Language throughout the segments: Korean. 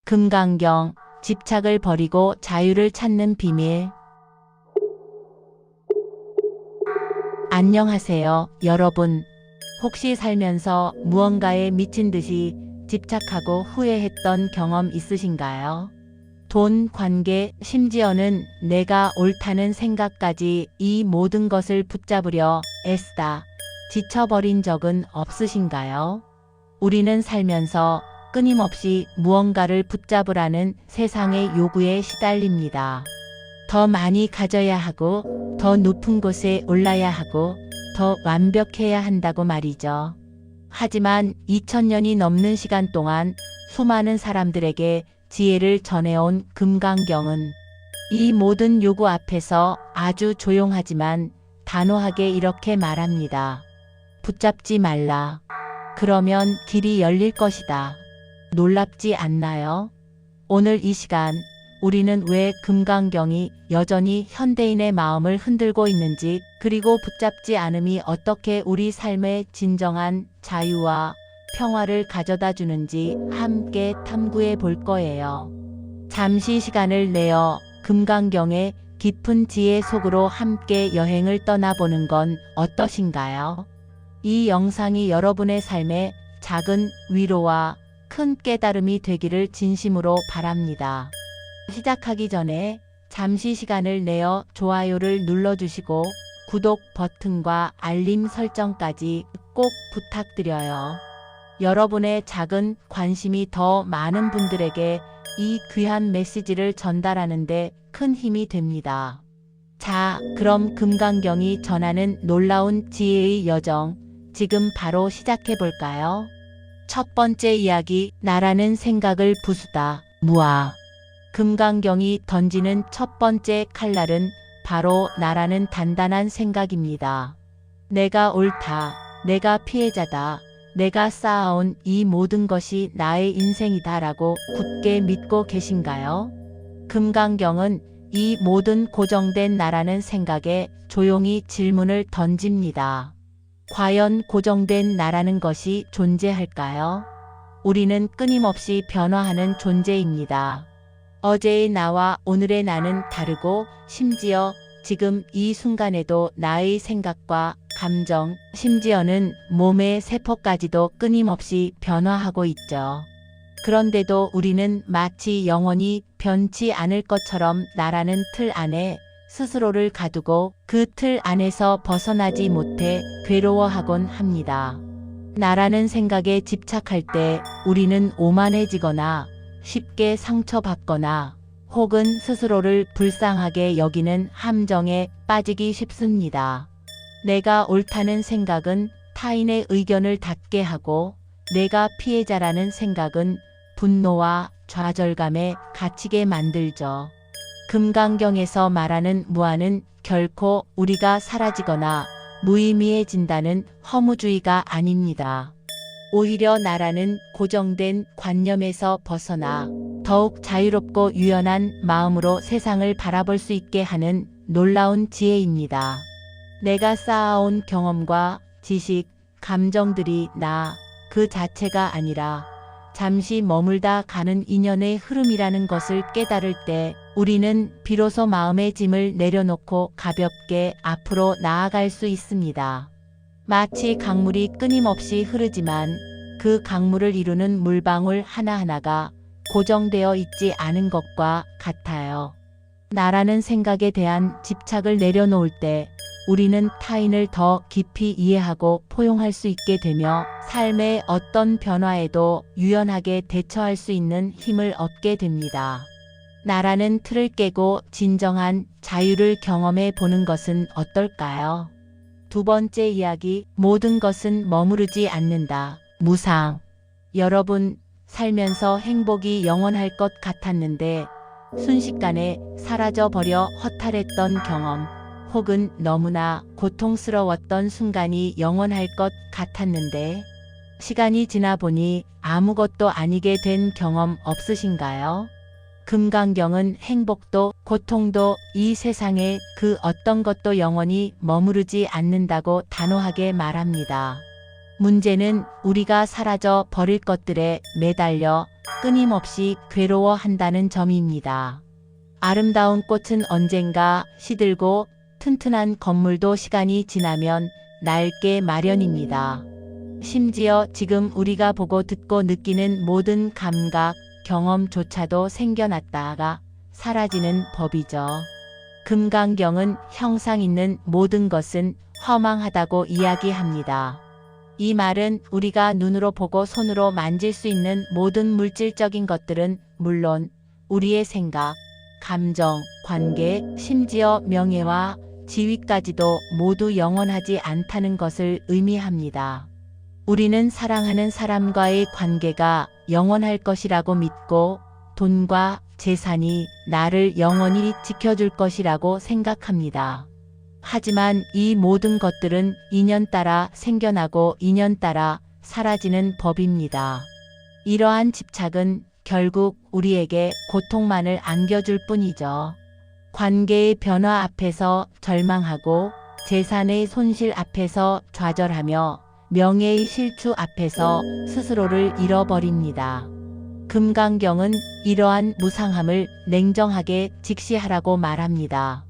금강경, 집착을 버리고 자유를 찾는 비밀. 안녕하세요, 여러분. 혹시 살면서 무언가에 미친 듯이 집착하고 후회했던 경험 있으신가요? 돈, 관계, 심지어는 내가 옳다는 생각까지 이 모든 것을 붙잡으려 애쓰다 지쳐버린 적은 없으신가요? 우리는 살면서 끊임없이 무언가를 붙잡으라는 세상의 요구에 시달립니다. 더 많이 가져야 하고, 더 높은 곳에 올라야 하고, 더 완벽해야 한다고 말이죠. 하지만 2000년이 넘는 시간 동안 수많은 사람들에게 지혜를 전해온 금강경은 이 모든 요구 앞에서 아주 조용하지만 단호하게 이렇게 말합니다. 붙잡지 말라. 그러면 길이 열릴 것이다. 놀랍지 않나요? 오늘 이 시간 우리는 왜 금강경이 여전히 현대인의 마음을 흔들고 있는지, 그리고 붙잡지 않음이 어떻게 우리 삶의 진정한 자유와 평화를 가져다 주는지 함께 탐구해 볼 거예요. 잠시 시간을 내어 금강경의 깊은 지혜 속으로 함께 여행을 떠나보는 건 어떠신가요? 이 영상이 여러분의 삶에 작은 위로와 큰 깨달음이 되기를 진심으로 바랍니다. 시작하기 전에 잠시 시간을 내어 좋아요를 눌러주시고 구독 버튼과 알림 설정까지 꼭 부탁드려요. 여러분의 작은 관심이 더 많은 분들에게 이 귀한 메시지를 전달하는 데 큰 힘이 됩니다. 자, 그럼 금강경이 전하는 놀라운 지혜의 여정, 지금 바로 시작해 볼까요? 첫 번째 이야기, 나라는 생각을 부수다. 무아. 금강경이 던지는 첫 번째 칼날은 바로 나라는 단단한 생각입니다. 내가 옳다. 내가 피해자다. 내가 쌓아온 이 모든 것이 나의 인생이다라고 굳게 믿고 계신가요? 금강경은 이 모든 고정된 나라는 생각에 조용히 질문을 던집니다. 과연 고정된 나라는 것이 존재할까요? 우리는 끊임없이 변화하는 존재입니다. 어제의 나와 오늘의 나는 다르고, 심지어 지금 이 순간에도 나의 생각과 감정, 심지어는 몸의 세포까지도 끊임없이 변화하고 있죠. 그런데도 우리는 마치 영원히 변치 않을 것처럼 나라는 틀 안에 스스로를 가두고 그 틀 안에서 벗어나지 못해 괴로워하곤 합니다. 나라는 생각에 집착할 때 우리는 오만해지거나 쉽게 상처받거나 혹은 스스로를 불쌍하게 여기는 함정에 빠지기 쉽습니다. 내가 옳다는 생각은 타인의 의견을 닫게 하고, 내가 피해자라는 생각은 분노와 좌절감에 갇히게 만들죠. 금강경에서 말하는 무아는 결코 우리가 사라지거나 무의미해진다는 허무주의가 아닙니다. 오히려 나라는 고정된 관념에서 벗어나 더욱 자유롭고 유연한 마음으로 세상을 바라볼 수 있게 하는 놀라운 지혜입니다. 내가 쌓아온 경험과 지식, 감정들이 나 그 자체가 아니라 잠시 머물다 가는 인연의 흐름이라는 것을 깨달을 때 우리는 비로소 마음의 짐을 내려놓고 가볍게 앞으로 나아갈 수 있습니다. 마치 강물이 끊임없이 흐르지만 그 강물을 이루는 물방울 하나하나가 고정되어 있지 않은 것과 같아요. 나라는 생각에 대한 집착을 내려놓을 때 우리는 타인을 더 깊이 이해하고 포용할 수 있게 되며 삶의 어떤 변화에도 유연하게 대처할 수 있는 힘을 얻게 됩니다. 나라는 틀을 깨고 진정한 자유를 경험해 보는 것은 어떨까요? 두 번째 이야기, 모든 것은 머무르지 않는다. 무상. 여러분, 살면서 행복이 영원할 것 같았는데 순식간에 사라져버려 허탈했던 경험, 혹은 너무나 고통스러웠던 순간이 영원할 것 같았는데 시간이 지나 보니 아무것도 아니게 된 경험 없으신가요? 금강경은 행복도 고통도 이 세상에 그 어떤 것도 영원히 머무르지 않는다고 단호하게 말합니다. 문제는 우리가 사라져 버릴 것들에 매달려 끊임없이 괴로워한다는 점입니다. 아름다운 꽃은 언젠가 시들고 튼튼한 건물도 시간이 지나면 낡게 마련입니다. 심지어 지금 우리가 보고 듣고 느끼는 모든 감각, 경험조차도 생겨났다가 사라지는 법이죠. 금강경은 형상 있는 모든 것은 허망하다고 이야기합니다. 이 말은 우리가 눈으로 보고 손으로 만질 수 있는 모든 물질적인 것들은 물론 우리의 생각, 감정, 관계, 심지어 명예와 지위까지도 모두 영원하지 않다는 것을 의미합니다. 우리는 사랑하는 사람과의 관계가 영원할 것이라고 믿고 돈과 재산이 나를 영원히 지켜줄 것이라고 생각합니다. 하지만 이 모든 것들은 인연 따라 생겨나고 인연 따라 사라지는 법입니다. 이러한 집착은 결국 우리에게 고통만을 안겨줄 뿐이죠. 관계의 변화 앞에서 절망하고 재산의 손실 앞에서 좌절하며 명예의 실추 앞에서 스스로를 잃어버립니다. 금강경은 이러한 무상함을 냉정하게 직시하라고 말합니다.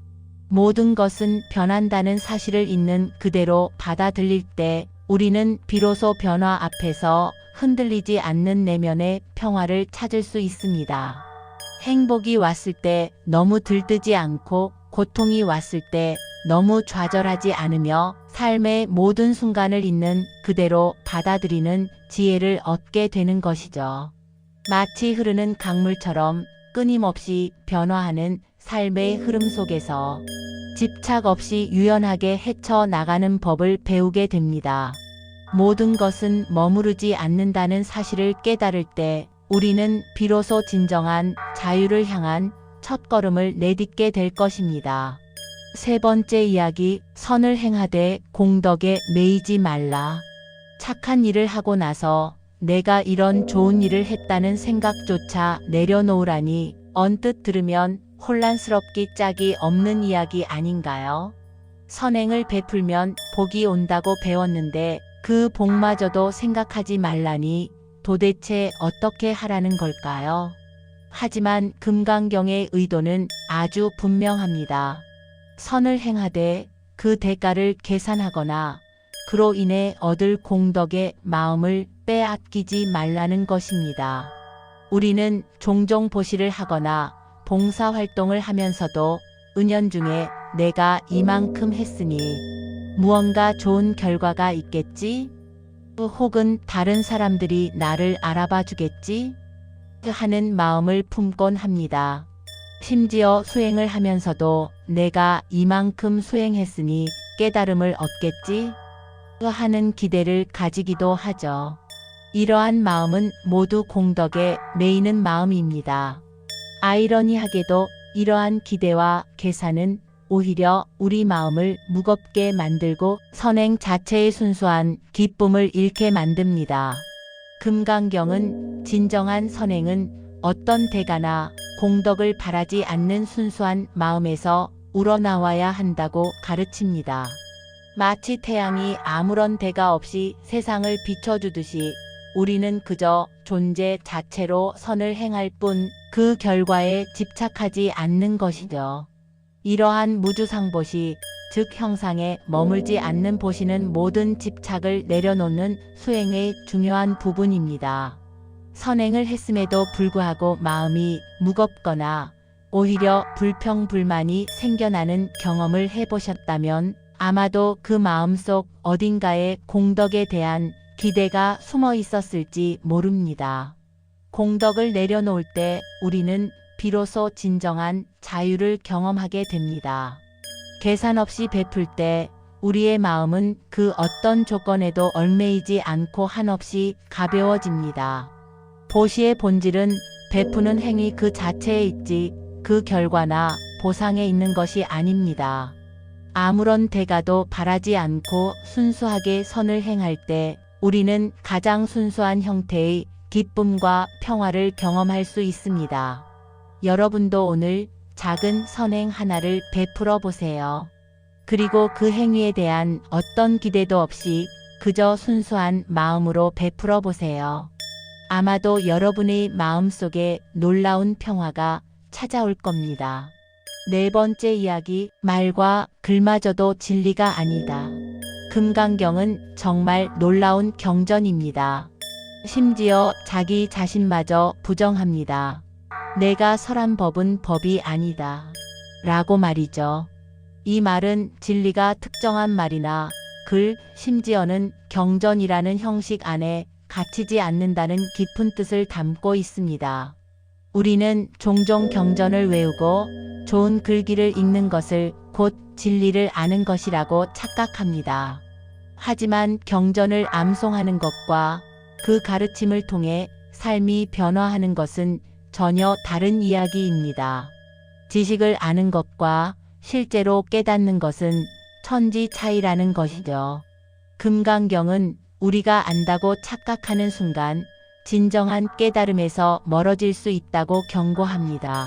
모든 것은 변한다는 사실을 있는 그대로 받아들일 때 우리는 비로소 변화 앞에서 흔들리지 않는 내면의 평화를 찾을 수 있습니다. 행복이 왔을 때 너무 들뜨지 않고 고통이 왔을 때 너무 좌절하지 않으며 삶의 모든 순간을 있는 그대로 받아들이는 지혜를 얻게 되는 것이죠. 마치 흐르는 강물처럼 끊임없이 변화하는 삶의 흐름 속에서 집착 없이 유연하게 헤쳐나가는 법을 배우게 됩니다. 모든 것은 머무르지 않는다는 사실을 깨달을 때 우리는 비로소 진정한 자유를 향한 첫걸음을 내딛게 될 것입니다. 세 번째 이야기, 선을 행하되 공덕에 매이지 말라. 착한 일을 하고 나서 내가 이런 좋은 일을 했다는 생각조차 내려놓으라니 언뜻 들으면 혼란스럽기 짝이 없는 이야기 아닌가요? 선행을 베풀면 복이 온다고 배웠는데 그 복마저도 생각하지 말라니 도대체 어떻게 하라는 걸까요? 하지만 금강경의 의도는 아주 분명합니다. 선을 행하되 그 대가를 계산하거나 그로 인해 얻을 공덕의 마음을 빼앗기지 말라는 것입니다. 우리는 종종 보시를 하거나 봉사활동을 하면서도 은연중에 내가 이만큼 했으니 무언가 좋은 결과가 있겠지? 혹은 다른 사람들이 나를 알아봐 주겠지? 하는 마음을 품곤 합니다. 심지어 수행을 하면서도 내가 이만큼 수행했으니 깨달음을 얻겠지? 하는 기대를 가지기도 하죠. 이러한 마음은 모두 공덕에 매이는 마음입니다. 아이러니하게도 이러한 기대와 계산은 오히려 우리 마음을 무겁게 만들고 선행 자체의 순수한 기쁨을 잃게 만듭니다. 금강경은 진정한 선행은 어떤 대가나 공덕을 바라지 않는 순수한 마음에서 우러나와야 한다고 가르칩니다. 마치 태양이 아무런 대가 없이 세상을 비춰주듯이 우리는 그저 존재 자체로 선을 행할 뿐 그 결과에 집착하지 않는 것이죠. 이러한 무주상보시, 즉 형상에 머물지 않는 보시는 모든 집착을 내려놓는 수행의 중요한 부분입니다. 선행을 했음에도 불구하고 마음이 무겁거나 오히려 불평불만이 생겨나는 경험을 해보셨다면 아마도 그 마음속 어딘가에 공덕에 대한 기대가 숨어 있었을지 모릅니다. 공덕을 내려놓을 때 우리는 비로소 진정한 자유를 경험하게 됩니다. 계산 없이 베풀 때 우리의 마음은 그 어떤 조건에도 얽매이지 않고 한없이 가벼워집니다. 보시의 본질은 베푸는 행위 그 자체에 있지 그 결과나 보상에 있는 것이 아닙니다. 아무런 대가도 바라지 않고 순수하게 선을 행할 때 우리는 가장 순수한 형태의 기쁨과 평화를 경험할 수 있습니다. 여러분도 오늘 작은 선행 하나를 베풀어 보세요. 그리고 그 행위에 대한 어떤 기대도 없이 그저 순수한 마음으로 베풀어 보세요. 아마도 여러분의 마음속에 놀라운 평화가 찾아올 겁니다. 네 번째 이야기, 말과 글마저도 진리가 아니다. 금강경은 정말 놀라운 경전입니다. 심지어 자기 자신마저 부정합니다. 내가 설한 법은 법이 아니다. 라고 말이죠. 이 말은 진리가 특정한 말이나 글, 심지어는 경전이라는 형식 안에 갇히지 않는다는 깊은 뜻을 담고 있습니다. 우리는 종종 경전을 외우고 좋은 글귀를 읽는 것을 곧 진리를 아는 것이라고 착각합니다. 하지만 경전을 암송하는 것과 그 가르침을 통해 삶이 변화하는 것은 전혀 다른 이야기입니다. 지식을 아는 것과 실제로 깨닫는 것은 천지 차이라는 것이죠. 금강경은 우리가 안다고 착각하는 순간 진정한 깨달음에서 멀어질 수 있다고 경고합니다.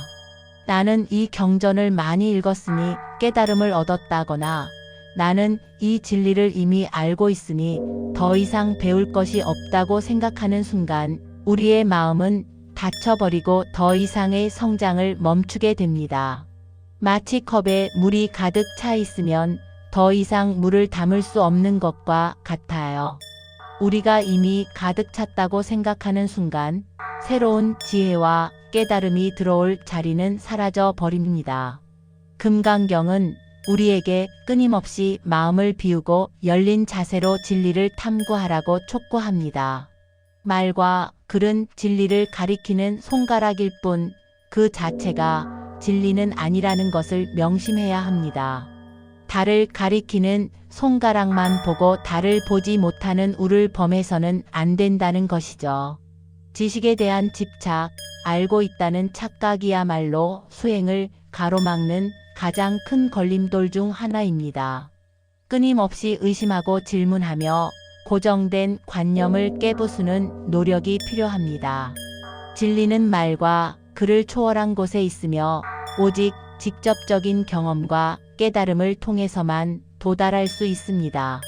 나는 이 경전을 많이 읽었으니 깨달음을 얻었다거나 나는 이 진리를 이미 알고 있으니 더 이상 배울 것이 없다고 생각하는 순간 우리의 마음은 닫혀버리고 더 이상의 성장을 멈추게 됩니다. 마치 컵에 물이 가득 차 있으면 더 이상 물을 담을 수 없는 것과 같아요. 우리가 이미 가득 찼다고 생각하는 순간 새로운 지혜와 깨달음이 들어올 자리는 사라져 버립니다. 금강경은 우리에게 끊임없이 마음을 비우고 열린 자세로 진리를 탐구하라고 촉구합니다. 말과 글은 진리를 가리키는 손가락일 뿐 그 자체가 진리는 아니라는 것을 명심해야 합니다. 달을 가리키는 손가락만 보고 달을 보지 못하는 우를 범해서는 안 된다는 것이죠. 지식에 대한 집착, 알고 있다는 착각이야말로 수행을 가로막는 가장 큰 걸림돌 중 하나입니다. 끊임없이 의심하고 질문하며 고정된 관념을 깨부수는 노력이 필요합니다. 진리는 말과 글을 초월한 곳에 있으며 오직 직접적인 경험과 깨달음을 통해서만 도달할 수 있습니다.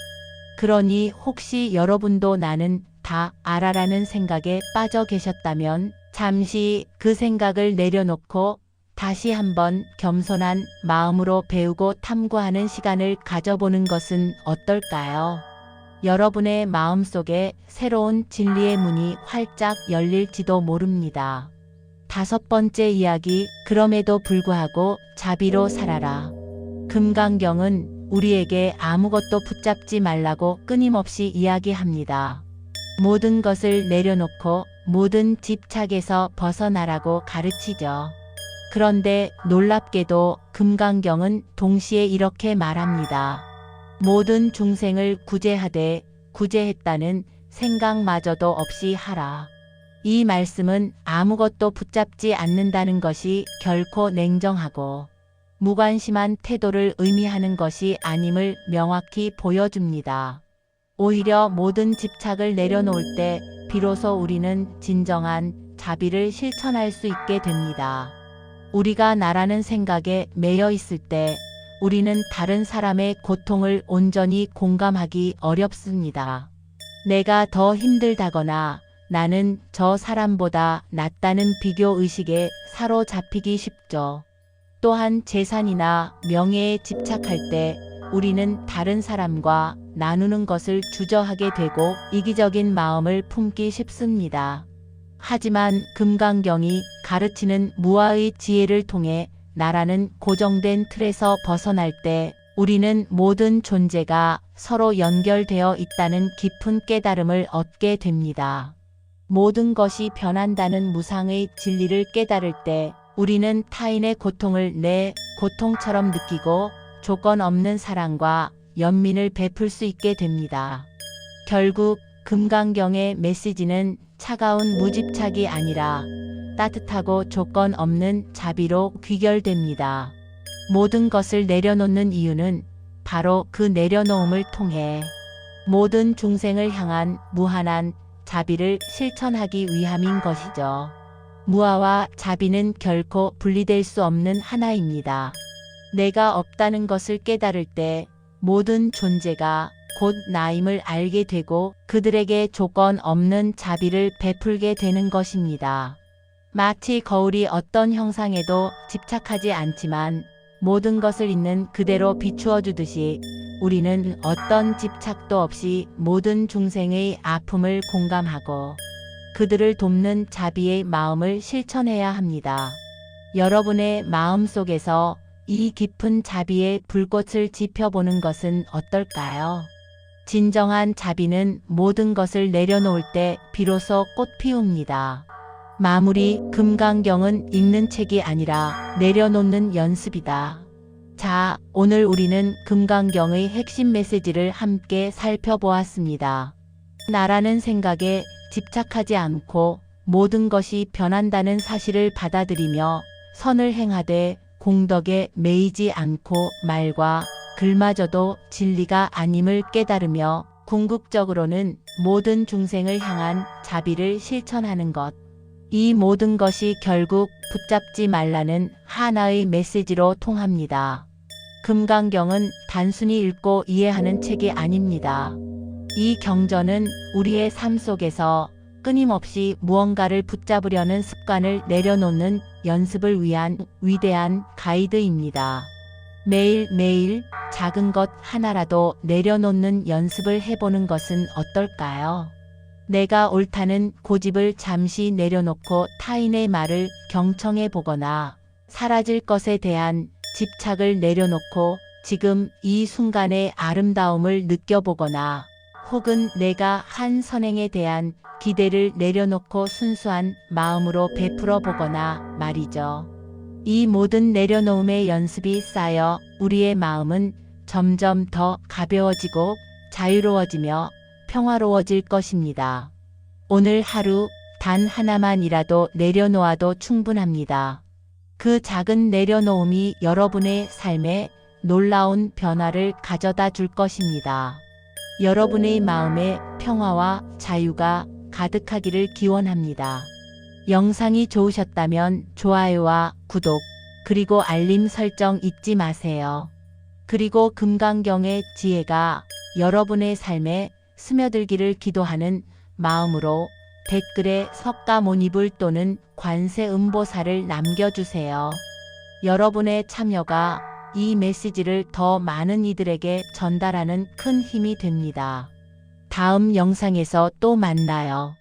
그러니 혹시 여러분도 나는 다 알아라는 생각에 빠져 계셨다면 잠시 그 생각을 내려놓고 다시 한번 겸손한 마음으로 배우고 탐구하는 시간을 가져보는 것은 어떨까요? 여러분의 마음속에 새로운 진리의 문이 활짝 열릴지도 모릅니다. 다섯 번째 이야기, 그럼에도 불구하고 자비로 살아라. 금강경은 우리에게 아무것도 붙잡지 말라고 끊임없이 이야기합니다. 모든 것을 내려놓고 모든 집착에서 벗어나라고 가르치죠. 그런데 놀랍게도 금강경은 동시에 이렇게 말합니다. 모든 중생을 구제하되 구제했다는 생각마저도 없이 하라. 이 말씀은 아무것도 붙잡지 않는다는 것이 결코 냉정하고 무관심한 태도를 의미하는 것이 아님을 명확히 보여줍니다. 오히려 모든 집착을 내려놓을 때 비로소 우리는 진정한 자비를 실천할 수 있게 됩니다. 우리가 나라는 생각에 매여 있을 때 우리는 다른 사람의 고통을 온전히 공감하기 어렵습니다. 내가 더 힘들다거나 나는 저 사람보다 낫다는 비교 의식에 사로잡히기 쉽죠. 또한 재산이나 명예에 집착할 때 우리는 다른 사람과 나누는 것을 주저하게 되고 이기적인 마음을 품기 쉽습니다. 하지만 금강경이 가르치는 무아의 지혜를 통해 나라는 고정된 틀에서 벗어날 때 우리는 모든 존재가 서로 연결되어 있다는 깊은 깨달음을 얻게 됩니다. 모든 것이 변한다는 무상의 진리를 깨달을 때 우리는 타인의 고통을 내 고통처럼 느끼고 조건 없는 사랑과 연민을 베풀 수 있게 됩니다. 결국 금강경의 메시지는 차가운 무집착이 아니라 따뜻하고 조건 없는 자비로 귀결됩니다. 모든 것을 내려놓는 이유는 바로 그 내려놓음을 통해 모든 중생을 향한 무한한 자비를 실천하기 위함인 것이죠. 무아와 자비는 결코 분리될 수 없는 하나입니다. 내가 없다는 것을 깨달을 때 모든 존재가 곧 나임을 알게 되고 그들에게 조건 없는 자비를 베풀게 되는 것입니다. 마치 거울이 어떤 형상에도 집착하지 않지만 모든 것을 있는 그대로 비추어 주듯이 우리는 어떤 집착도 없이 모든 중생의 아픔을 공감하고 그들을 돕는 자비의 마음을 실천해야 합니다. 여러분의 마음 속에서 이 깊은 자비의 불꽃을 지펴보는 것은 어떨까요? 진정한 자비는 모든 것을 내려놓을 때 비로소 꽃 피웁니다. 마무리 금강경은 읽는 책이 아니라 내려놓는 연습이다. 자, 오늘 우리는 금강경의 핵심 메시지를 함께 살펴보았습니다. 나라는 생각에 집착하지 않고 모든 것이 변한다는 사실을 받아들이며 선을 행하되 공덕에 매이지 않고 말과 글마저도 진리가 아님을 깨달으며 궁극적으로는 모든 중생을 향한 자비를 실천하는 것. 이 모든 것이 결국 붙잡지 말라는 하나의 메시지로 통합니다. 금강경은 단순히 읽고 이해하는 책이 아닙니다. 이 경전은 우리의 삶 속에서 끊임없이 무언가를 붙잡으려는 습관을 내려놓는 연습을 위한 위대한 가이드입니다. 매일매일 작은 것 하나라도 내려놓는 연습을 해보는 것은 어떨까요? 내가 옳다는 고집을 잠시 내려놓고 타인의 말을 경청해 보거나 사라질 것에 대한 집착을 내려놓고 지금 이 순간의 아름다움을 느껴보거나 혹은 내가 한 선행에 대한 기대를 내려놓고 순수한 마음으로 베풀어 보거나 말이죠. 이 모든 내려놓음의 연습이 쌓여 우리의 마음은 점점 더 가벼워지고 자유로워지며 평화로워질 것입니다. 오늘 하루 단 하나만이라도 내려놓아도 충분합니다. 그 작은 내려놓음이 여러분의 삶에 놀라운 변화를 가져다 줄 것입니다. 여러분의 마음에 평화와 자유가 가득하기를 기원합니다. 영상이 좋으셨다면 좋아요와 구독, 그리고 알림 설정 잊지 마세요. 그리고 금강경의 지혜가 여러분의 삶에 스며들기를 기도하는 마음으로 댓글에 석가모니불 또는 관세음보살을 남겨주세요. 여러분의 참여가 이 메시지를 더 많은 이들에게 전달하는 큰 힘이 됩니다. 다음 영상에서 또 만나요.